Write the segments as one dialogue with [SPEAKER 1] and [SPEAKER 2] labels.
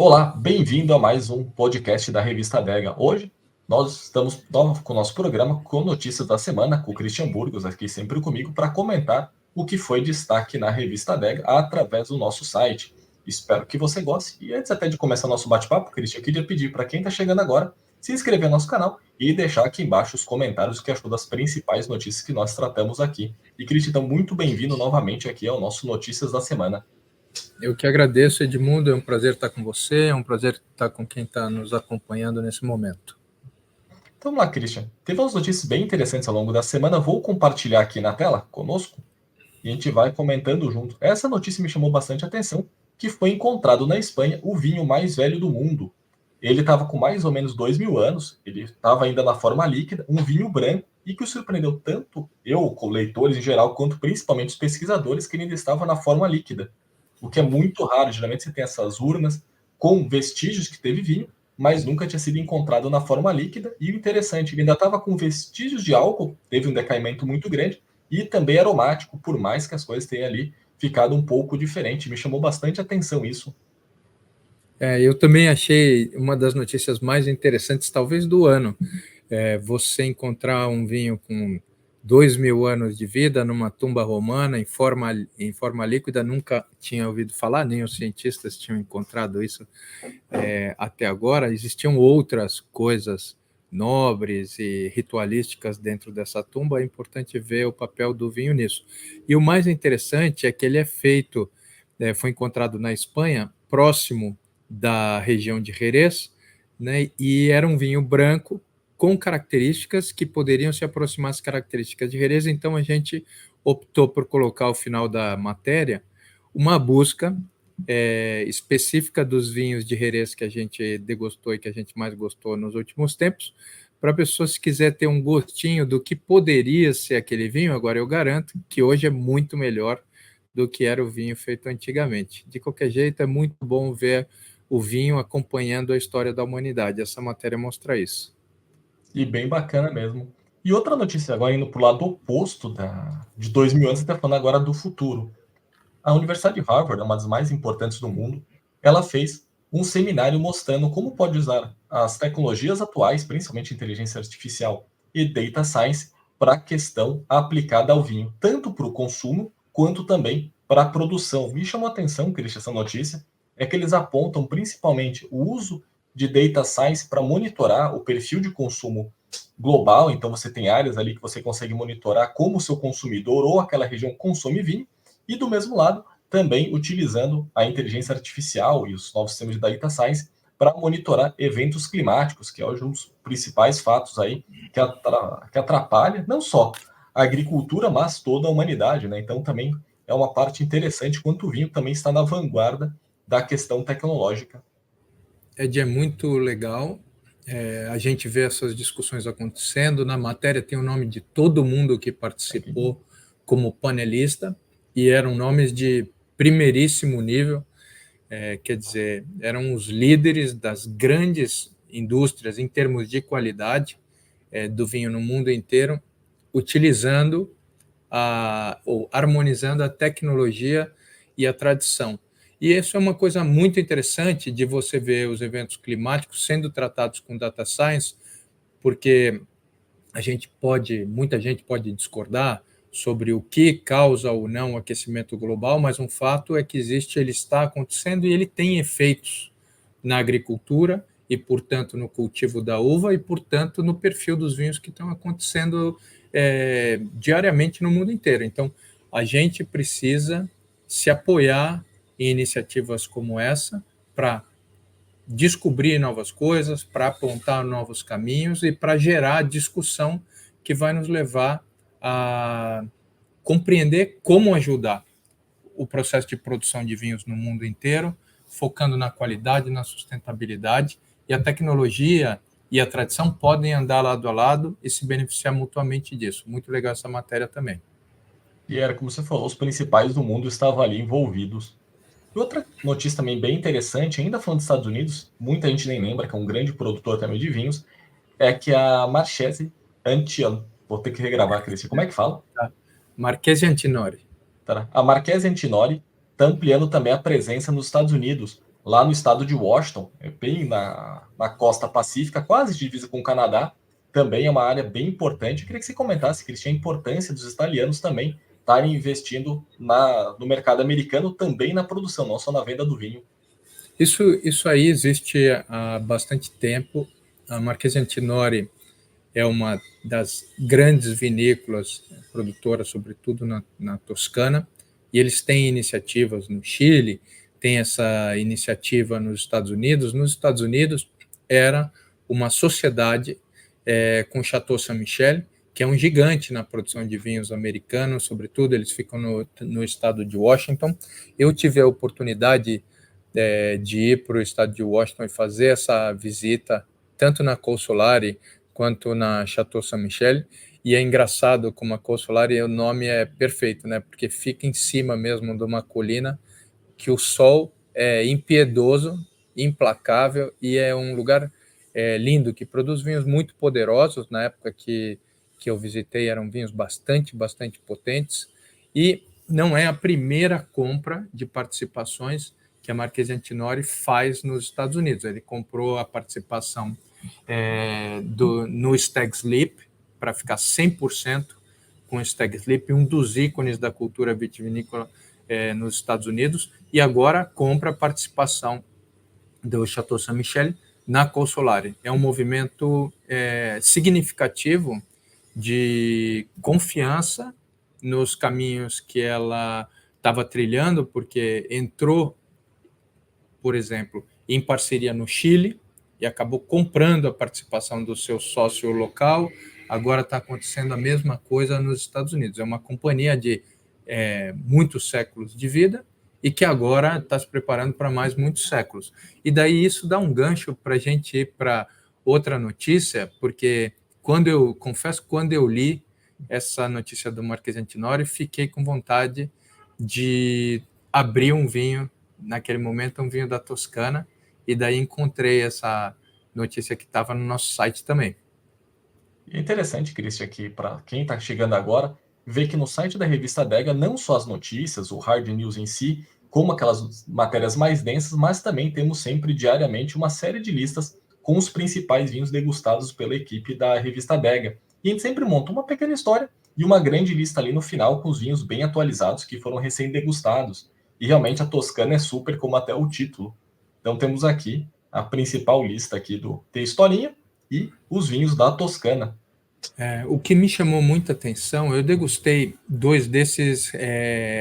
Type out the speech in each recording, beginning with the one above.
[SPEAKER 1] Olá, bem-vindo a mais um podcast da Revista Adega. Hoje nós estamos com o nosso programa com notícias da semana, com o Christian Burgos aqui sempre comigo para comentar o que foi destaque na Revista Adega através do nosso site. Espero que você goste. E antes até de começar nosso bate-papo, Christian, eu queria pedir para quem está chegando agora se inscrever no nosso canal e deixar aqui embaixo os comentários que achou das principais notícias que nós tratamos aqui. E Christian, então muito bem-vindo novamente aqui ao nosso Notícias da Semana.
[SPEAKER 2] Eu que agradeço, Edmundo, é um prazer estar com você, é um prazer estar com quem está nos acompanhando nesse momento.
[SPEAKER 1] Então vamos lá, Christian. Teve umas notícias bem interessantes ao longo da semana, vou compartilhar aqui na tela conosco e a gente vai comentando junto. Essa notícia me chamou bastante atenção, que foi encontrado na Espanha o vinho mais velho do mundo. Ele estava com mais ou menos 2.000 anos, ele estava ainda na forma líquida, um vinho branco, e que surpreendeu tanto eu, com leitores em geral, quanto principalmente os pesquisadores, que ele ainda estava na forma líquida. O que é muito raro, geralmente você tem essas urnas com vestígios que teve vinho, mas nunca tinha sido encontrado na forma líquida, e o interessante, ele ainda estava com vestígios de álcool, teve um decaimento muito grande, e também aromático, por mais que as coisas tenham ali ficado um pouco diferente. Me chamou bastante atenção isso.
[SPEAKER 2] Eu também achei uma das notícias mais interessantes, talvez, do ano. Você encontrar um vinho com 2.000 anos de vida numa tumba romana em forma líquida, nunca tinha ouvido falar, nem os cientistas tinham encontrado isso até agora. Existiam outras coisas nobres e ritualísticas dentro dessa tumba, é importante ver o papel do vinho nisso. E o mais interessante é que ele é feito, foi encontrado na Espanha, próximo da região de Jerez, né, e era um vinho branco com características que poderiam se aproximar das características de Jerez, então a gente optou por colocar ao final da matéria uma busca específica dos vinhos de Jerez que a gente degustou e que a gente mais gostou nos últimos tempos, para a pessoa, se quiser ter um gostinho do que poderia ser aquele vinho. Agora eu garanto que hoje é muito melhor do que era o vinho feito antigamente. De qualquer jeito, é muito bom ver o vinho acompanhando a história da humanidade. Essa matéria mostra isso.
[SPEAKER 1] E bem bacana mesmo. E outra notícia, agora indo para o lado oposto de 2.000 anos, você está falando agora do futuro. A Universidade de Harvard, uma das mais importantes do mundo, ela fez um seminário mostrando como pode usar as tecnologias atuais, principalmente inteligência artificial e data science, para a questão aplicada ao vinho, tanto para o consumo quanto também para a produção. Me chamou a atenção, Cristian, essa notícia, é que eles apontam principalmente o uso de data science para monitorar o perfil de consumo global. Então você tem áreas ali que você consegue monitorar como o seu consumidor ou aquela região consome vinho, e do mesmo lado, também utilizando a inteligência artificial e os novos sistemas de data science para monitorar eventos climáticos, que é um dos principais fatos aí que atrapalha não só a agricultura, mas toda a humanidade, né? Então também é uma parte interessante quanto o vinho também está na vanguarda da questão tecnológica.
[SPEAKER 2] É muito legal. A gente vê essas discussões acontecendo. Na matéria tem o nome de todo mundo que participou como panelista, e eram nomes de primeiríssimo nível, quer dizer, eram os líderes das grandes indústrias em termos de qualidade do vinho no mundo inteiro, utilizando ou harmonizando a tecnologia e a tradição. E isso é uma coisa muito interessante de você ver os eventos climáticos sendo tratados com data science, porque muita gente pode discordar sobre o que causa ou não o aquecimento global, mas um fato é que ele está acontecendo e ele tem efeitos na agricultura e, portanto, no cultivo da uva e, portanto, no perfil dos vinhos que estão acontecendo diariamente no mundo inteiro. Então, a gente precisa se apoiar em iniciativas como essa para descobrir novas coisas, para apontar novos caminhos e para gerar discussão que vai nos levar a compreender como ajudar o processo de produção de vinhos no mundo inteiro, focando na qualidade, na sustentabilidade, e a tecnologia e a tradição podem andar lado a lado e se beneficiar mutuamente disso. Muito legal essa matéria também.
[SPEAKER 1] E era como você falou, os principais do mundo estavam ali envolvidos. E outra notícia também bem interessante, ainda falando dos Estados Unidos, muita gente nem lembra que é um grande produtor também de vinhos, é que a Marchese Antiano, vou ter que regravar, Cristian, como é que fala?
[SPEAKER 2] Marchesi Antinori.
[SPEAKER 1] Tá. A Marchese Antinori está ampliando também a presença nos Estados Unidos, lá no estado de Washington, bem na costa pacífica, quase divisa com o Canadá. Também é uma área bem importante. Eu queria que você comentasse, Cristian, a importância dos italianos também estarem investindo no mercado americano, também na produção, não só na venda do vinho.
[SPEAKER 2] Isso aí existe há bastante tempo. A Marchesi Antinori é uma das grandes vinícolas produtoras, sobretudo na Toscana, e eles têm iniciativas no Chile, tem essa iniciativa nos Estados Unidos. Nos Estados Unidos era uma sociedade com o Chateau Saint-Michel, que é um gigante na produção de vinhos americanos, sobretudo, eles ficam no estado de Washington. Eu tive a oportunidade de ir para o estado de Washington e fazer essa visita, tanto na Consolari quanto na Chateau Saint-Michel, e é engraçado como a Consolari, o nome é perfeito, né? Porque fica em cima mesmo de uma colina que o sol é impiedoso, implacável, e é um lugar lindo, que produz vinhos muito poderosos. Na época que eu visitei, eram vinhos bastante potentes, e não é a primeira compra de participações que a Marchesi Antinori faz nos Estados Unidos. Ele comprou a participação no Stag's Leap, para ficar 100% com o Stag's Leap, um dos ícones da cultura vitivinícola nos Estados Unidos, e agora compra a participação do Chateau Saint-Michel na Consolari. É um movimento significativo de confiança nos caminhos que ela estava trilhando, porque entrou, por exemplo, em parceria no Chile e acabou comprando a participação do seu sócio local. Agora está acontecendo a mesma coisa nos Estados Unidos. É uma companhia de muitos séculos de vida e que agora está se preparando para mais muitos séculos. E daí isso dá um gancho para a gente ir para outra notícia, porque confesso, quando eu li essa notícia do Marchesi Antinori, fiquei com vontade de abrir um vinho, naquele momento um vinho da Toscana, e daí encontrei essa notícia que estava no nosso site também.
[SPEAKER 1] É interessante, Cristian, aqui para quem está chegando agora, ver que no site da revista Adega, não só as notícias, o hard news em si, como aquelas matérias mais densas, mas também temos sempre diariamente uma série de listas com os principais vinhos degustados pela equipe da revista Adega. E a gente sempre monta uma pequena história e uma grande lista ali no final com os vinhos bem atualizados que foram recém-degustados. E realmente a Toscana é super, como até o título. Então temos aqui a principal lista aqui do Tem Historinha e os vinhos da Toscana.
[SPEAKER 2] O que me chamou muita atenção, eu degustei dois desses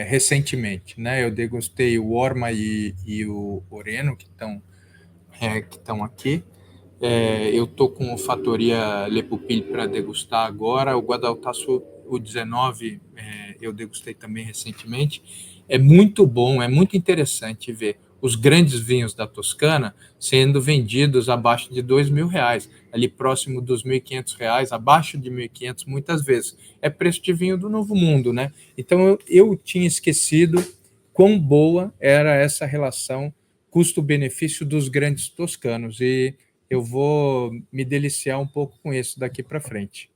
[SPEAKER 2] recentemente, né? Eu degustei o Orma e o Oreno, que estão aqui. Eu estou com o Fatoria Le Pupille para degustar agora. O Guadaltaço, o 19, eu degustei também recentemente. É muito bom, é muito interessante ver os grandes vinhos da Toscana sendo vendidos abaixo de R$2.000, ali próximo dos R$1.500, abaixo de R$1.500 muitas vezes. É preço de vinho do Novo Mundo, né? Então eu tinha esquecido quão boa era essa relação custo-benefício dos grandes toscanos, e eu vou me deliciar um pouco com isso daqui para frente.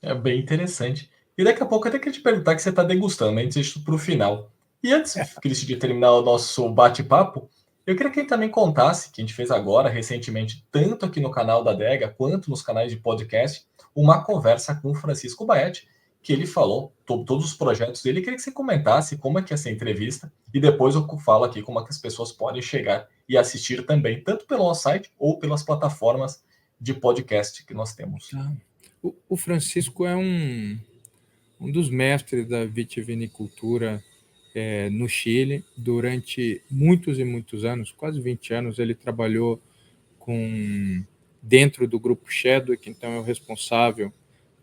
[SPEAKER 1] É bem interessante. E daqui a pouco eu até queria te perguntar que você está degustando, mas isso para o final. E antes, Cristian, de terminar o nosso bate-papo, eu queria que ele também contasse, que a gente fez agora, recentemente, tanto aqui no canal da Adega, quanto nos canais de podcast, uma conversa com o Francisco Baetti, que ele falou todos os projetos dele. Eu queria que você comentasse como é que é essa entrevista, e depois eu falo aqui como é que as pessoas podem chegar e assistir também, tanto pelo nosso site ou pelas plataformas de podcast que nós temos.
[SPEAKER 2] O Francisco é um dos mestres da vitivinicultura no Chile. Durante muitos e muitos anos, quase 20 anos, ele trabalhou dentro do grupo Chadwick, então é o responsável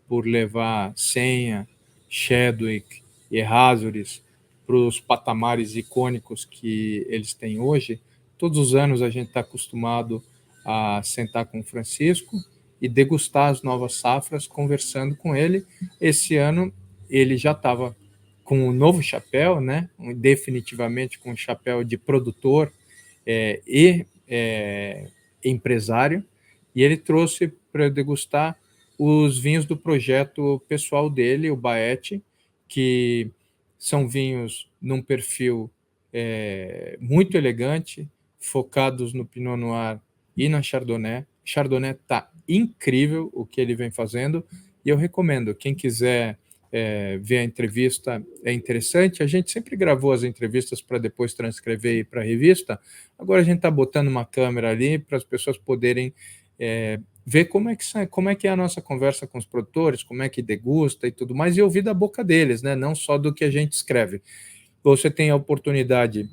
[SPEAKER 2] por levar Senha, Chadwick e Errázuriz para os patamares icônicos que eles têm hoje. Todos os anos a gente está acostumado a sentar com o Francisco e degustar as novas safras, conversando com ele. Esse ano ele já estava com um novo chapéu, né? Definitivamente com um chapéu de produtor e empresário, e ele trouxe para degustar os vinhos do projeto pessoal dele, o Baetti, que são vinhos num perfil muito elegante, focados no Pinot Noir e na Chardonnay. Chardonnay está incrível o que ele vem fazendo, e eu recomendo, quem quiser ver a entrevista, é interessante. A gente sempre gravou as entrevistas para depois transcrever para a revista. Agora a gente está botando uma câmera ali para as pessoas poderem ver como é que é a nossa conversa com os produtores, como é que degusta e tudo mais, e ouvir da boca deles, né? Não só do que a gente escreve. Você tem a oportunidade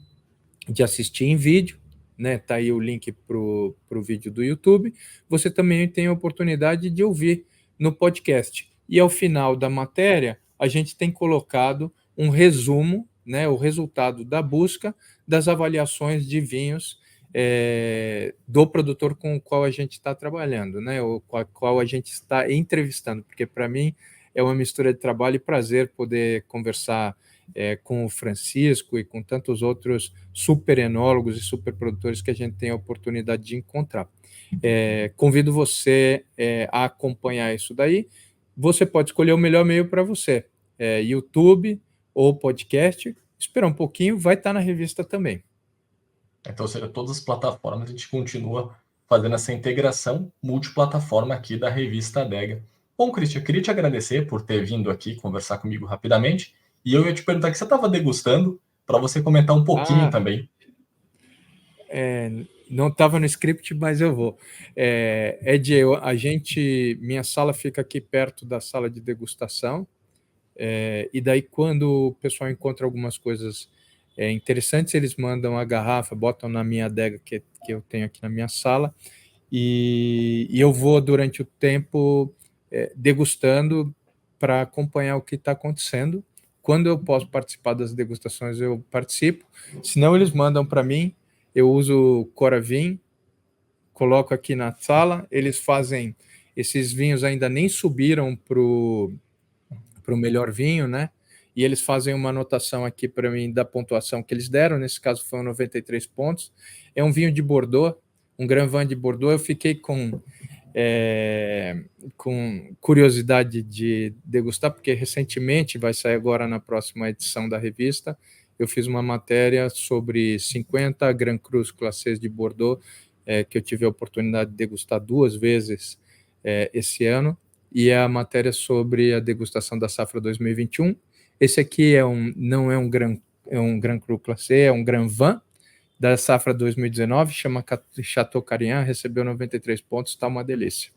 [SPEAKER 2] de assistir em vídeo, né? Tá aí o link para o vídeo do YouTube. Você também tem a oportunidade de ouvir no podcast. E ao final da matéria, a gente tem colocado um resumo, né? O resultado da busca das avaliações de vinhos do produtor com o qual a gente está trabalhando, né? Ou com a qual a gente está entrevistando, porque para mim é uma mistura de trabalho e prazer poder conversar com o Francisco e com tantos outros super enólogos e super produtores que a gente tem a oportunidade de encontrar. Convido você a acompanhar isso daí. Você pode escolher o melhor meio para você, YouTube ou podcast. Esperar um pouquinho, vai estar na revista também.
[SPEAKER 1] Então, ou seja, todas as plataformas a gente continua fazendo essa integração multiplataforma aqui da revista Adega. Bom, Christian, eu queria te agradecer por ter vindo aqui conversar comigo rapidamente, e eu ia te perguntar o que você estava degustando, para você comentar um pouquinho também.
[SPEAKER 2] Não estava no script, mas eu vou. Ed, minha sala fica aqui perto da sala de degustação, e daí quando o pessoal encontra algumas coisas interessantes, eles mandam a garrafa, botam na minha adega que eu tenho aqui na minha sala, e eu vou durante o tempo degustando para acompanhar o que está acontecendo. Quando eu posso participar das degustações, eu participo. Se não, eles mandam para mim. Eu uso Coravin, coloco aqui na sala. Eles fazem... Esses vinhos ainda nem subiram para o melhor vinho, né? E eles fazem uma anotação aqui para mim da pontuação que eles deram. Nesse caso, foram 93 pontos. É um vinho de Bordeaux, um Grand Vin de Bordeaux. Eu fiquei com curiosidade de degustar, porque recentemente, vai sair agora na próxima edição da revista, eu fiz uma matéria sobre 50 Grand Crus Classés de Bordeaux, que eu tive a oportunidade de degustar 2 vezes esse ano, e é a matéria sobre a degustação da safra 2021. Esse aqui não é um Grand Cru Classé, é um Grand Vin da safra 2019, chama Chateau Carignan, recebeu 93 pontos, está uma delícia.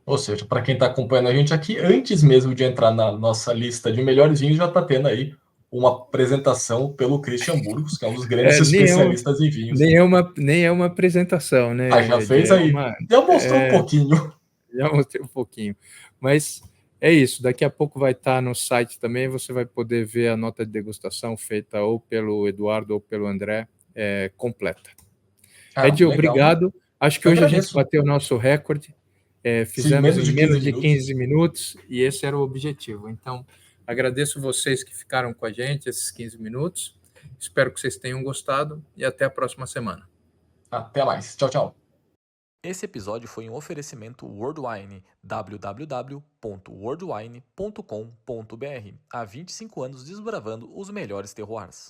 [SPEAKER 1] Ou seja, para quem está acompanhando a gente aqui, antes mesmo de entrar na nossa lista de melhores vinhos, já está tendo aí uma apresentação pelo Christian Burgos, que é um dos grandes especialistas em vinhos.
[SPEAKER 2] Nem é uma apresentação, né?
[SPEAKER 1] Já fez aí? Já mostrou um pouquinho.
[SPEAKER 2] Já mostrei um pouquinho. Mas é isso, daqui a pouco vai estar no site também, você vai poder ver a nota de degustação feita ou pelo Eduardo ou pelo André, completa. Ed, obrigado. Acho que hoje a gente bateu o nosso recorde. Fizemos em menos de 15 minutos e esse era o objetivo. Então, agradeço vocês que ficaram com a gente esses 15 minutos. Espero que vocês tenham gostado e até a próxima semana.
[SPEAKER 1] Até mais. Tchau, tchau.
[SPEAKER 3] Esse episódio foi um oferecimento Worldwine, www.worldwine.com.br. Há 25 anos desbravando os melhores terroirs.